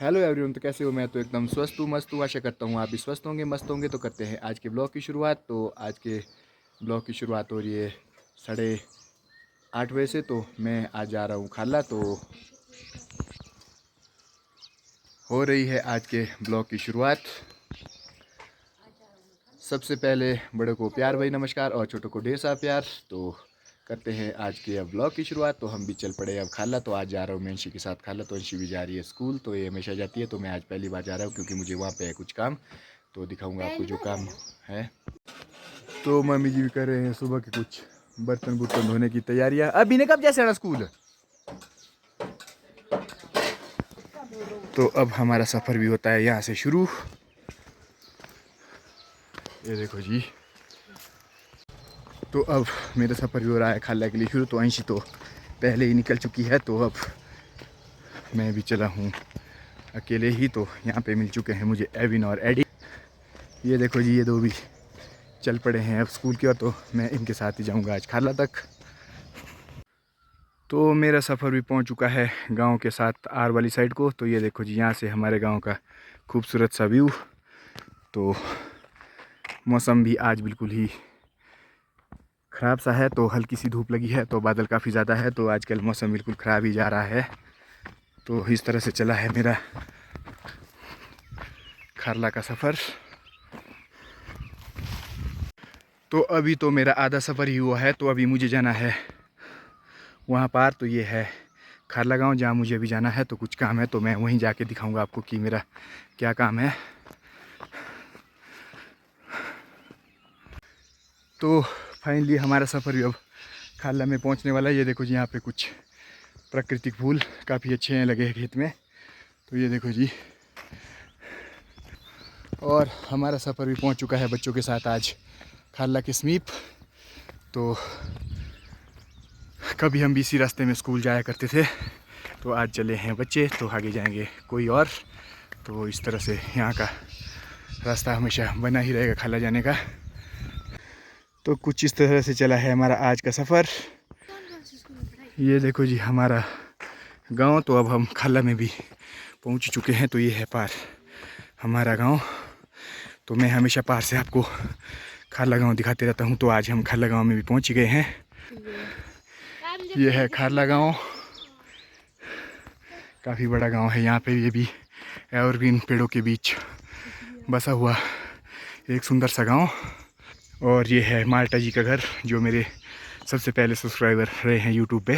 Hello everyone. तो कैसे हो? मैं तो एकदम स्वस्थ हूँ, मस्त हूँ। आशा करता हूँ आप भी स्वस्थ होंगे, मस्त होंगे। तो करते हैं आज के ब्लॉग की शुरुआत। तो आज के ब्लॉग की शुरुआत हो रही है 8:30 से। तो मैं आज जा रहा हूँ खाला। तो हो रही है आज के ब्लॉग की शुरुआत। सबसे पहले बड़ों को प्यार भरी नमस्कार और छोटों को ढेर सारा प्यार। तो करते हैं आज के अब ब्लॉग की शुरुआत। तो हम भी चल पड़े अब खाला। तो आज जा रहा हूँ मैं अंशी के साथ खाला। तो अंशी भी जा रही है स्कूल। तो ये हमेशा जाती है, तो मैं आज पहली बार जा रहा हूँ क्योंकि मुझे वहाँ पे है कुछ काम। तो दिखाऊंगा आपको जो काम है। तो मम्मी जी भी कर रहे हैं सुबह के कुछ बर्तन बुर्तन धोने की तैयारियां। अभी ने कब जैसे आना स्कूल। तो अब हमारा सफ़र भी होता है यहाँ से शुरू। ये देखो जी। तो अब मेरा सफ़र भी हो रहा है खाला के लिए शुरू। तो अंशी तो पहले ही निकल चुकी है। तो अब मैं भी चला हूँ अकेले ही। तो यहाँ पे मिल चुके हैं मुझे एविन और एडी। ये देखो जी, ये दो भी चल पड़े हैं अब स्कूल की ओर। तो मैं इनके साथ ही जाऊँगा आज खाला तक। तो मेरा सफ़र भी पहुंच चुका है गांव के साथ आर वाली साइड को। तो ये देखो जी, यहाँ से हमारे गांव का खूबसूरत सा व्यू। तो मौसम भी आज बिल्कुल ही ख़राब सा है। तो हल्की सी धूप लगी है, तो बादल काफ़ी ज़्यादा है। तो आजकल मौसम बिल्कुल ख़राब ही जा रहा है। तो इस तरह से चला है मेरा खारला का सफ़र। तो अभी तो मेरा आधा सफ़र ही हुआ है। तो अभी मुझे जाना है वहाँ पार। तो ये है खारला गांव जहाँ मुझे अभी जाना है। तो कुछ काम है, तो मैं वहीं जाके दिखाऊंगा आपको कि मेरा क्या काम है। तो फाइनली हमारा सफ़र भी अब खारला में पहुँचने वाला है। ये देखो जी, यहाँ पे कुछ प्राकृतिक फूल काफ़ी अच्छे हैं लगे हैं खेत में। तो ये देखो जी, और हमारा सफ़र भी पहुँच चुका है बच्चों के साथ आज खारला के समीप। तो कभी हम भी इसी रास्ते में स्कूल जाया करते थे। तो आज चले हैं बच्चे, तो आगे जाएंगे कोई और। तो इस तरह से यहाँ का रास्ता हमेशा बना ही रहेगा खाला जाने का। तो कुछ इस तरह से चला है हमारा आज का सफ़र। ये देखो जी हमारा गांव। तो अब हम खाला में भी पहुंच चुके हैं। तो ये है पार हमारा गांव। तो मैं हमेशा पार से आपको खारला गांव दिखाते रहता हूं। तो आज हम खारला गांव में भी पहुंच गए हैं। ये है खारला गांव। काफ़ी बड़ा गांव है। यहाँ पे ये भी एवरग्रीन पेड़ों के बीच बसा हुआ एक सुंदर सा गांव। और ये है माल्टा जी का घर, जो मेरे सबसे पहले सब्सक्राइबर रहे हैं यूट्यूब पे।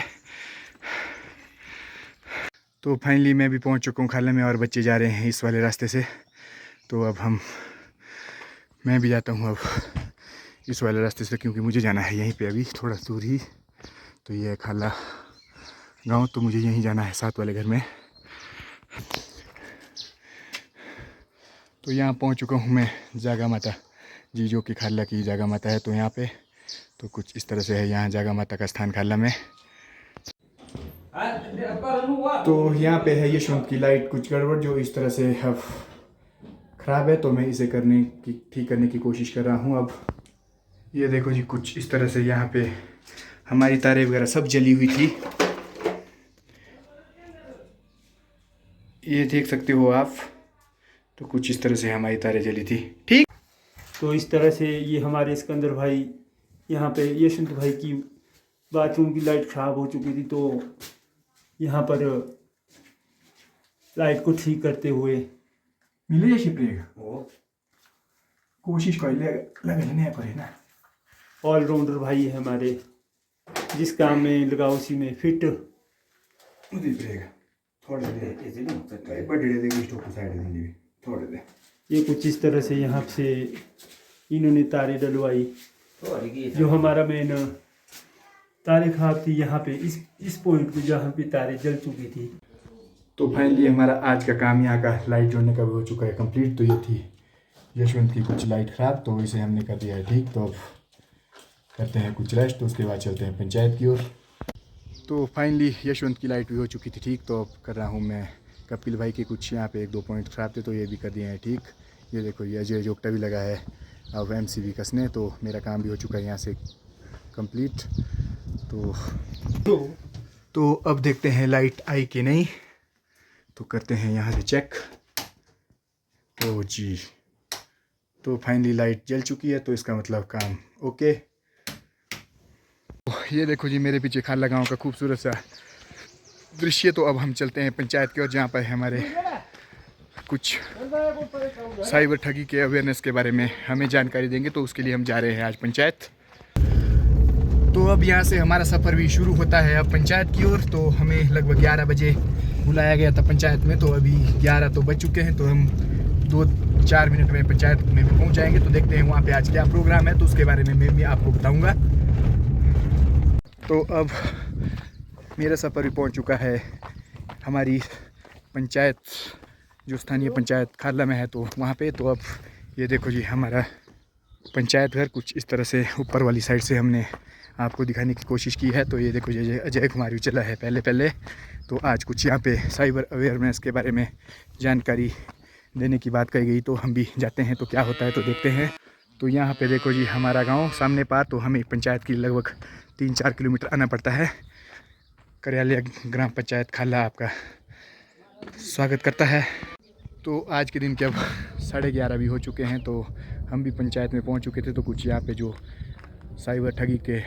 तो फाइनली मैं भी पहुंच चुका हूँ खाला में, और बच्चे जा रहे हैं इस वाले रास्ते से। तो अब मैं भी जाता हूँ अब इस वाले रास्ते से, क्योंकि मुझे जाना है यहीं पे अभी थोड़ा दूर ही। तो ये है खाला गांव। तो मुझे यहीं जाना है साथ वाले घर में। तो यहाँ पहुँच चुका हूँ मैं जागा माता जी, जो कि खाला की जागा माता है। तो यहाँ पे तो कुछ इस तरह से है यहाँ जागा माता का स्थान खाला में। तो यहाँ पे है यशवंत की लाइट कुछ गड़बड़, जो इस तरह से अब ख़राब है। तो मैं इसे ठीक करने की कोशिश कर रहा हूँ अब। ये देखो जी, कुछ इस तरह से यहाँ पे हमारी तारें वगैरह सब जली हुई थी। ये देख सकते हो आप। तो कुछ इस तरह से हमारी तारें जली थी। ठीक। तो इस तरह से ये हमारे सिकंदर भाई, यहाँ पे यशवंत भाई की बाथरूम की लाइट ख़राब हो चुकी थी। तो यहाँ पर लाइट को ठीक करते हुए मिले शिप्रेग कोशिश कर लगने पर ना। ऑलराउंडर भाई है हमारे, जिस काम में लगा उसी में फिट। ये कुछ इस तरह से यहाँ से इन्होंने तारे डलवाई। जो हमारा मेन तारे खराब थी यहाँ पे, इस पॉइंट पे जहाँ पे तारे जल चुकी थी। तो फाइनली हमारा आज का काम यहाँ का लाइट जोड़ने का भी हो चुका है कंप्लीट। तो ये थी यशवंत की कुछ लाइट ख़राब, तो इसे हमने कर दिया है ठीक। तो अब करते हैं कुछ रेस्ट, तो उसके बाद चलते हैं पंचायत की ओर। तो फाइनली यशवंत की लाइट भी हो चुकी थी ठीक। तो अब कर रहा हूँ मैं कपिल भाई के कुछ यहाँ पे 1-2 पॉइंट ख़राब थे, तो ये भी कर दिए हैं ठीक। ये देखो, ये अजय जोगटा भी लगा है अब MCB कसने। तो मेरा काम भी हो चुका है यहाँ से कंप्लीट। तो अब देखते हैं लाइट आई कि नहीं। तो करते हैं यहाँ से चेक। ओ जी, तो फाइनली लाइट जल चुकी है, तो इसका मतलब काम ओके। ये देखो जी मेरे पीछे खाला गांव का खूबसूरत सा दृश्य। तो अब हम चलते हैं पंचायत की ओर, जहाँ पर हमारे कुछ साइबर ठगी के अवेयरनेस के बारे में हमें जानकारी देंगे। तो उसके लिए हम जा रहे हैं आज पंचायत। तो अब यहाँ से हमारा सफ़र भी शुरू होता है अब पंचायत की ओर। तो हमें लगभग 11 बजे बुलाया गया था पंचायत में, तो अभी 11 तो बज चुके हैं। तो हम 2-4 मिनट में पंचायत में भी पहुँच जाएंगे। तो देखते हैं वहाँ पे आज क्या प्रोग्राम है, तो उसके बारे में मैं भी आपको बताऊँगा। तो अब मेरा सफ़र भी पहुँच चुका है हमारी पंचायत, जो स्थानीय पंचायत खाला में है, तो वहाँ पे। तो अब ये देखो जी हमारा पंचायत घर कुछ इस तरह से ऊपर वाली साइड से हमने आपको दिखाने की कोशिश की है। तो ये देखो जी अजय कुमार भी चला है पहले। तो आज कुछ यहाँ पे साइबर अवेयरनेस के बारे में जानकारी देने की बात कही गई, तो हम भी जाते हैं तो क्या होता है तो देखते हैं। तो यहाँ पे देखो जी हमारा गांव सामने पार। तो हमें पंचायत की लगभग 3-4 किलोमीटर आना पड़ता है। कार्यालय ग्राम पंचायत खाला आपका स्वागत करता है। तो आज के दिन के अब 11:30 भी हो चुके हैं। तो हम भी पंचायत में पहुंच चुके थे। तो कुछ यहाँ पे जो साइबर ठगी के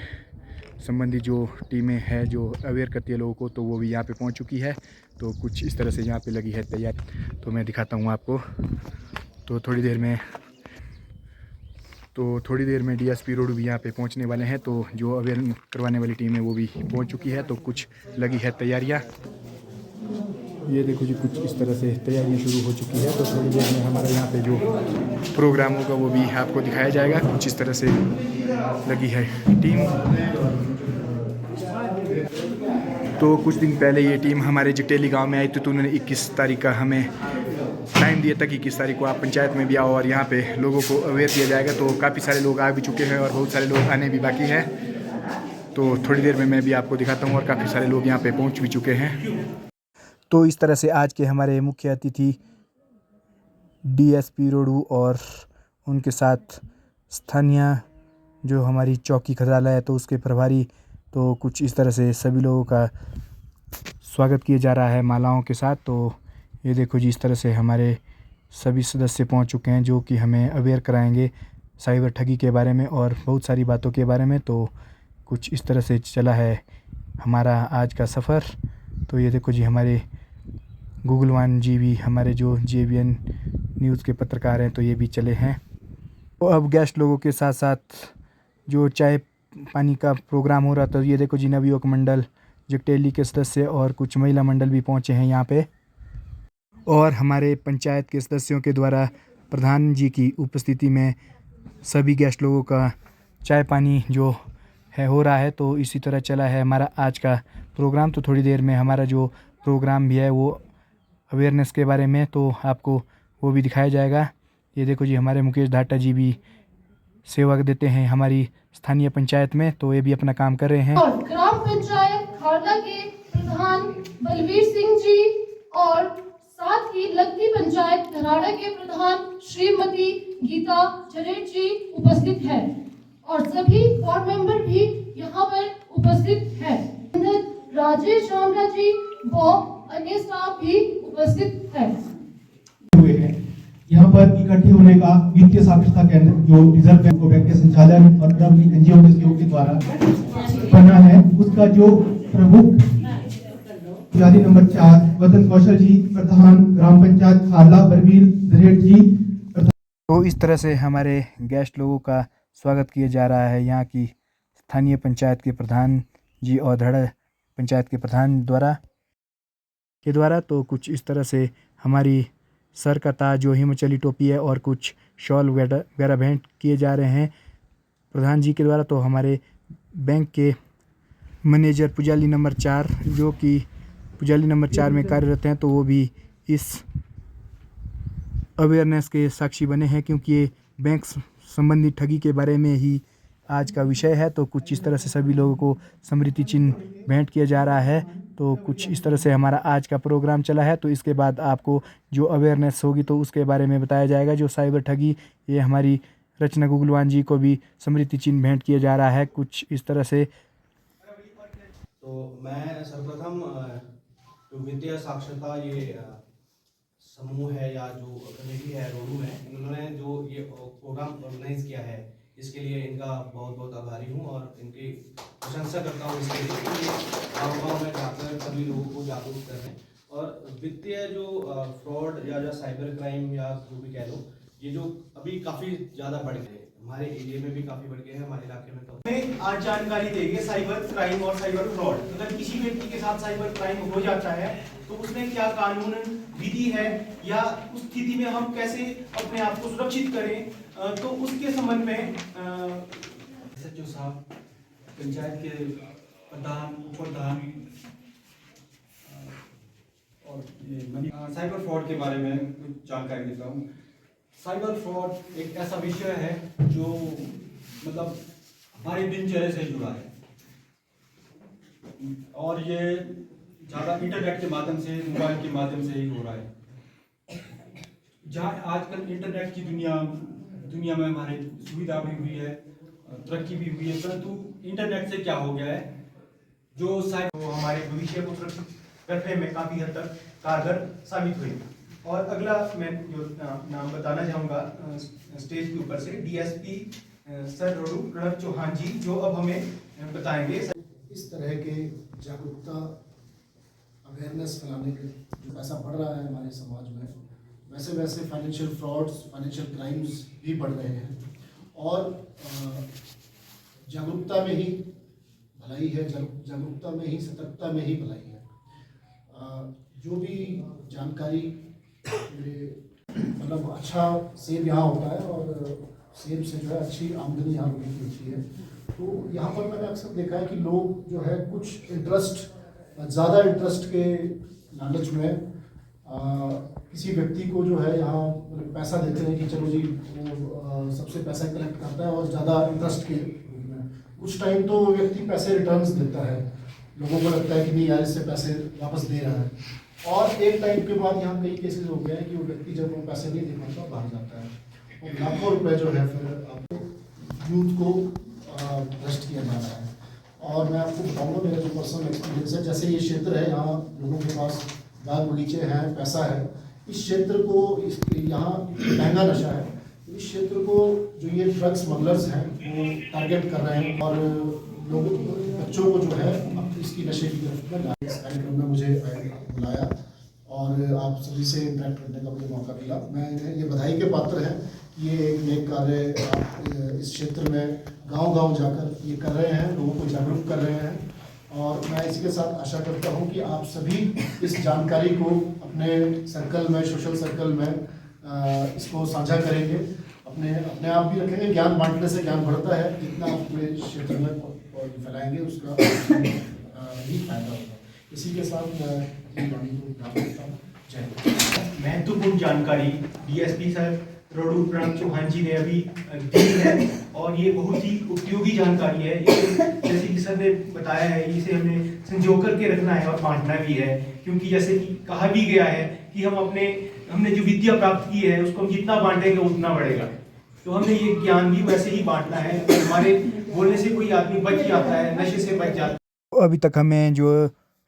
संबंधी जो टीमें हैं जो अवेयर करती है लोगों को, तो वो भी यहाँ पे पहुंच चुकी है। तो कुछ इस तरह से यहाँ पे लगी है तैयारी। तो मैं दिखाता हूँ आपको। तो थोड़ी देर में डीएसपी रोड भी यहाँ पे पहुँचने वाले हैं। तो जो अवेयर करवाने वाली टीम है वो भी पहुँच चुकी है। तो कुछ लगी है तैयारियाँ। ये देखो जी कुछ इस तरह से तैयारियां शुरू हो चुकी है। तो थोड़ी देर में हमारा यहाँ पे जो प्रोग्राम होगा वो भी आपको दिखाया जाएगा। कुछ इस तरह से लगी है टीम। तो कुछ दिन पहले ये टीम हमारे जगटेली गांव में आई थी। तो उन्होंने 21 तारीख का हमें टाइम दिया था कि 21 तारीख को आप पंचायत में भी आओ और यहाँ पे लोगों को अवेयर किया जाएगा। तो काफ़ी सारे लोग आ भी चुके हैं और बहुत सारे लोग आने भी बाकी है। तो थोड़ी देर में मैं भी आपको दिखाता हूँ और काफ़ी सारे लोग यहाँ पे पहुँच भी चुके हैं। तो इस तरह से आज के हमारे मुख्य अतिथि डीएसपी रोडू और उनके साथ स्थानीय जो हमारी चौकी खजाला है तो उसके प्रभारी, तो कुछ इस तरह से सभी लोगों का स्वागत किया जा रहा है मालाओं के साथ। तो ये देखो जी इस तरह से हमारे सभी सदस्य पहुंच चुके हैं जो कि हमें अवेयर कराएंगे साइबर ठगी के बारे में और बहुत सारी बातों के बारे में। तो कुछ इस तरह से चला है हमारा आज का सफ़र। तो ये देखो जी हमारे गूगलवान जी भी, हमारे जो JBN न्यूज़ के पत्रकार हैं, तो ये भी चले हैं। तो अब गेस्ट लोगों के साथ साथ जो चाय पानी का प्रोग्राम हो रहा था, ये देखो जी नवयुवक मंडल जगटेली के सदस्य और कुछ महिला मंडल भी पहुंचे हैं यहाँ पे। और हमारे पंचायत के सदस्यों के द्वारा प्रधान जी की उपस्थिति में सभी गेस्ट लोगों का चाय पानी जो है हो रहा है। तो इसी तरह चला है हमारा आज का प्रोग्राम। तो थोड़ी देर में हमारा जो प्रोग्राम भी है वो अवेयरनेस के बारे में, तो आपको वो भी दिखाया जाएगा। ये देखो जी हमारे मुकेश धाटा जी भी सेवा देते हैं हमारी स्थानीय पंचायत में, तो ये भी अपना काम कर रहे हैं। और ग्राम पंचायत खारला के प्रधान बलवीर सिंह जी और साथ ही लगती पंचायत धराड़ा के प्रधान श्रीमती गीता चरेट जी उपस्थित है और सभी वार्ड मेंबर भी यहाँ पर उपस्थित है। राजेश रामरा जी व अन्य स्टाफ भी उपस्थित है। यहाँ पर इकट्ठे होने का वित्तीय साक्षरता केंद्र जो रिजर्व बैंक के संचालन और NGO के सहयोग के द्वारा बना है, उसका जो प्रमुख पुजारी नंबर 4 वतन कौशल जी, प्रधान ग्राम पंचायत खारला बलवीर धरेट जी। तो इस तरह से हमारे गेस्ट लोगों का स्वागत किया जा रहा है यहाँ की स्थानीय पंचायत के प्रधान जी और धड़ा पंचायत के प्रधान द्वारा। तो कुछ इस तरह से हमारी सर का ताज जो हिमाचली टोपी है और कुछ शॉल वगैरह भेंट किए जा रहे हैं प्रधान जी के द्वारा। तो हमारे बैंक के मैनेजर पुजाली नंबर 4 जो कि पुजाली नंबर 4 में कार्यरत हैं, तो वो भी इस अवेयरनेस के साक्षी बने हैं क्योंकि ये बैंक संबंधी ठगी के बारे में ही आज का विषय है। तो कुछ इस तरह से सभी लोगों को स्मृति चिन्ह भेंट किया जा रहा है। तो कुछ इस तरह से हमारा आज का प्रोग्राम चला है। तो इसके बाद आपको जो अवेयरनेस होगी तो उसके बारे में बताया जाएगा। जो साइबर ठगी, ये हमारी रचना गुगलवान जी को भी स्मृति चिन्ह भेंट किया जा रहा है कुछ इस तरह से। तो मैं सर्वप्रथम जो वित्तीय साक्षरता ये समूह है या जो कमेटी है रोडू है, इन्होंने जो ये प्रोग्राम ऑर्गेनाइज किया है, इसके लिए इनका बहुत बहुत आभारी हूँ और इनकी प्रशंसा करता हूँ इसके लिए कि ये गाँव में जाकर सभी लोगों को जागरूक कर रहे हैं। और वित्तीय जो फ्रॉड या जो साइबर क्राइम या जो भी कह लो, ये जो अभी काफ़ी ज़्यादा बढ़ गए हैं, हमारे एरिया में भी काफ़ी बढ़ गए हैं, हमारे इलाके में तो हमें आज जानकारी देंगे साइबर क्राइम और साइबर फ्रॉड। अगर किसी व्यक्ति के साथ साइबर क्राइम हो जाता है तो उसमें क्या कानून विधि है या उस स्थिति में हम कैसे अपने आप को सुरक्षित करें, तो उसके संबंध में सचिव साहब, पंचायत के प्रधान, उप प्रधान और साइबर फ्रॉड के बारे में कुछ जानकारी देता हूँ। साइबर फ्रॉड एक ऐसा विषय है जो मतलब हमारी दिनचर्या से जुड़ा है और ये ज़्यादा इंटरनेट के माध्यम से, मोबाइल के माध्यम से ही हो रहा है। जहाँ आजकल इंटरनेट की दुनिया में हमारी सुविधा भी हुई है, तरक्की भी हुई है, परंतु इंटरनेट से क्या हो गया है, जो वो हमारे भविष्य को सुरक्षित रखने में काफ़ी हद तक कारगर साबित हुई। और अगला मैं जो नाम बताना चाहूँगा स्टेज के ऊपर से डीएसपी सर रोडू प्रणव चौहान जी, जो अब हमें बताएंगे। इस तरह के जागरूकता अवेयरनेस फैलाने के जो पैसा बढ़ रहा है हमारे समाज में, वैसे वैसे फाइनेंशियल फ्रॉड्स, फाइनेंशियल क्राइम्स भी बढ़ रहे हैं और जागरूकता में ही भलाई है, जागरूकता में ही, सतर्कता में ही भलाई है। जो भी जानकारी मतलब अच्छा सेब यहाँ होता है और सेब से जो है अच्छी आमदनी यहाँ लोगों की होती है। तो यहाँ पर मैंने अक्सर देखा है कि लोग जो है कुछ ज़्यादा इंटरेस्ट के लालच में किसी व्यक्ति को जो है यहाँ मतलब पैसा देते हैं कि चलो जी वो सबसे पैसा कलेक्ट करता है और ज़्यादा इंटरेस्ट के रूप में कुछ टाइम तो वो व्यक्ति पैसे रिटर्न्स देता है, लोगों को लगता है कि नहीं यार इससे पैसे वापस दे रहा है, और एक टाइम के बाद यहाँ कई केसेस हो गए हैं कि वो व्यक्ति जब वो पैसे नहीं दे पाता भाग जाता है और लाखों रुपए जो है फिर आपको यूथ को भ्रष्ट किया जा रहा है। और मैं आपको बताऊँगा मेरा जो पर्सनल एक्सपीरियंस है, जैसे ये क्षेत्र है यहाँ लोगों के पास बाग बगीचे हैं, पैसा है, इस क्षेत्र को यहाँ महंगा नशा है, इस क्षेत्र को जो ये ड्रग स्मगलर्स हैं वो टारगेट कर रहे हैं और लोगों बच्चों को जो है इसकी नशे की तरफ में इस कार्यक्रम में मुझे बुलाया और आप सभी से इंटरेक्ट करने का मुझे मौका मिला। मैं इन्हें ये बधाई के पात्र हैं कि ये एक नेक कार्य आप इस क्षेत्र में गांव-गांव जाकर ये कर रहे हैं, लोगों को जागरूक कर रहे हैं और मैं इसी के साथ आशा करता हूं कि आप सभी इस जानकारी को अपने सर्कल में, सोशल सर्कल में इसको साझा करेंगे, अपने आप भी रखेंगे। ज्ञान बांटने से ज्ञान बढ़ता है, जितना आप अपने क्षेत्र में फैलाएंगे उसका ही फायदा होगा। इसी के साथ मैं वाणी को प्राप्त करता हूँ। जय हिंद। महत्वपूर्ण जानकारी डीएसपी सर रोडू प्रणव चौहान जी ने अभी दी है और ये बहुत ही उपयोगी जानकारी है। इसे जैसे कि सर ने बताया है, इसे हमें संजो करके रखना है और बांटना भी है, क्योंकि जैसे कि कहा भी गया है कि हमने जो विद्या प्राप्त की है उसको हम जितना बांटेंगे उतना बढ़ेगा। तो हमें ये ज्ञान भी वैसे ही बांटना है। हमारे बोलने से कोई आदमी बच जाता है, नशे से बच जाता है। अभी तक हमें जो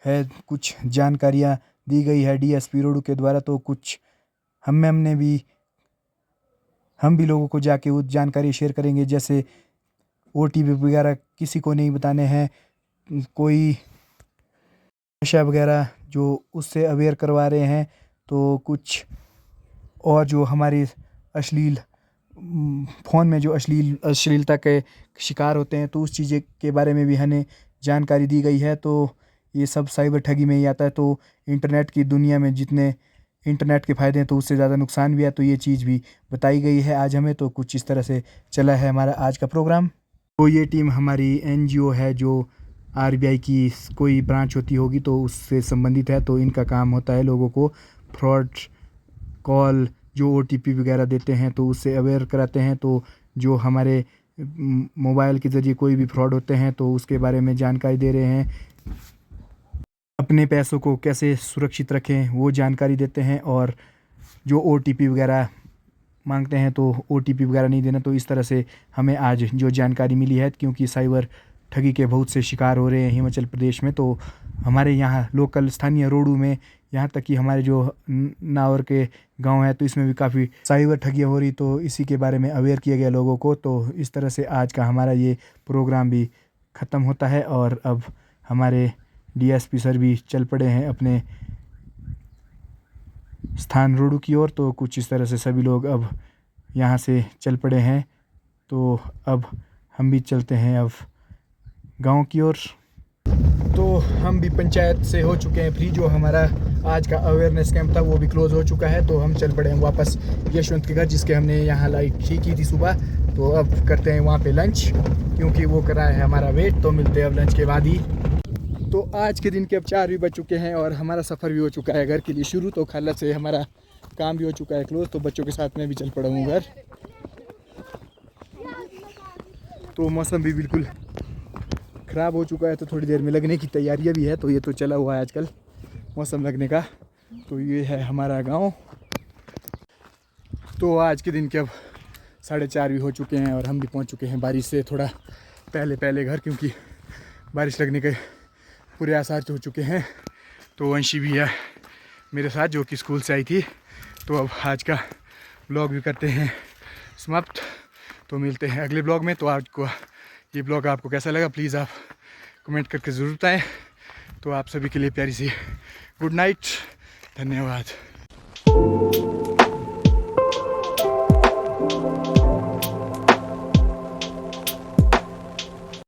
है कुछ जानकारियाँ दी गई है डीएसपी रोडू के द्वारा, तो कुछ हम भी लोगों को जाके वो जानकारी शेयर करेंगे। जैसे ओटीपी वगैरह किसी को नहीं बताने हैं, कोई नशा वगैरह जो उससे अवेयर करवा रहे हैं, तो कुछ और जो हमारे फ़ोन में जो अश्लीलता के शिकार होते हैं, तो उस चीज़ के बारे में भी हमें जानकारी दी गई है। तो ये सब साइबर ठगी में ही आता है। तो इंटरनेट की दुनिया में जितने इंटरनेट के फ़ायदे हैं तो उससे ज़्यादा नुकसान भी है, तो ये चीज़ भी बताई गई है आज हमें। तो कुछ इस तरह से चला है हमारा आज का प्रोग्राम। तो ये टीम हमारी एनजीओ है जो आरबीआई की कोई ब्रांच होती होगी तो उससे संबंधित है। तो इनका काम होता है लोगों को फ्रॉड कॉल जो ओटीपी वगैरह देते हैं तो उससे अवेयर कराते हैं। तो जो हमारे मोबाइल के ज़रिए कोई भी फ्रॉड होते हैं तो उसके बारे में जानकारी दे रहे हैं। अपने पैसों को कैसे सुरक्षित रखें वो जानकारी देते हैं, और जो ओटीपी वगैरह मांगते हैं तो ओटीपी वगैरह नहीं देना। तो इस तरह से हमें आज जो जानकारी मिली है, क्योंकि साइबर ठगी के बहुत से शिकार हो रहे हैं हिमाचल प्रदेश में, तो हमारे यहाँ लोकल स्थानीय रोडों में, यहाँ तक कि हमारे जो नावर के गांव है तो इसमें भी काफ़ी साइबर ठगियाँ हो रही, तो इसी के बारे में अवेयर किया गया लोगों को। तो इस तरह से आज का हमारा ये प्रोग्राम भी ख़त्म होता है और अब हमारे डीएसपी सर भी चल पड़े हैं अपने स्थान रोडू की ओर। तो कुछ इस तरह से सभी लोग अब यहाँ से चल पड़े हैं। तो अब हम भी चलते हैं अब गांव की ओर। तो हम भी पंचायत से हो चुके हैं फ्री। जो हमारा आज का अवेयरनेस कैंप था वो भी क्लोज़ हो चुका है। तो हम चल पड़े हैं वापस यशवंत के घर, जिसके हमने यहाँ लाइट ठीक की थी सुबह। तो अब करते हैं वहाँ पे लंच, क्योंकि वो कर रहा है हमारा वेट। तो मिलते हैं अब लंच के बाद ही। तो आज के दिन के अब 4 भी बज चुके हैं और हमारा सफ़र भी हो चुका है घर के लिए शुरू। तो खाला से हमारा काम भी हो चुका है क्लोज। तो बच्चों के साथ मैं भी चल पड़ा हूँ घर। तो मौसम भी बिल्कुल ख़राब हो चुका है, तो थोड़ी देर में लगने की तैयारियां भी है। तो ये तो चला हुआ है आजकल मौसम लगने का। तो ये है हमारा गांव। तो आज के दिन के अब 4:30 भी हो चुके हैं और हम भी पहुंच चुके हैं बारिश से थोड़ा पहले घर, क्योंकि बारिश लगने के पूरे आसार हो चुके हैं। तो वंशी भी है मेरे साथ, जो कि स्कूल से आई थी। तो अब आज का ब्लॉग भी करते हैं समाप्त। तो मिलते हैं अगले ब्लॉग में। तो आपको ये ब्लॉग आपको कैसा लगा प्लीज़ आप कमेंट करके ज़रूर बताएं। तो आप सभी के लिए प्यारी सी गुड नाइट, धन्यवाद।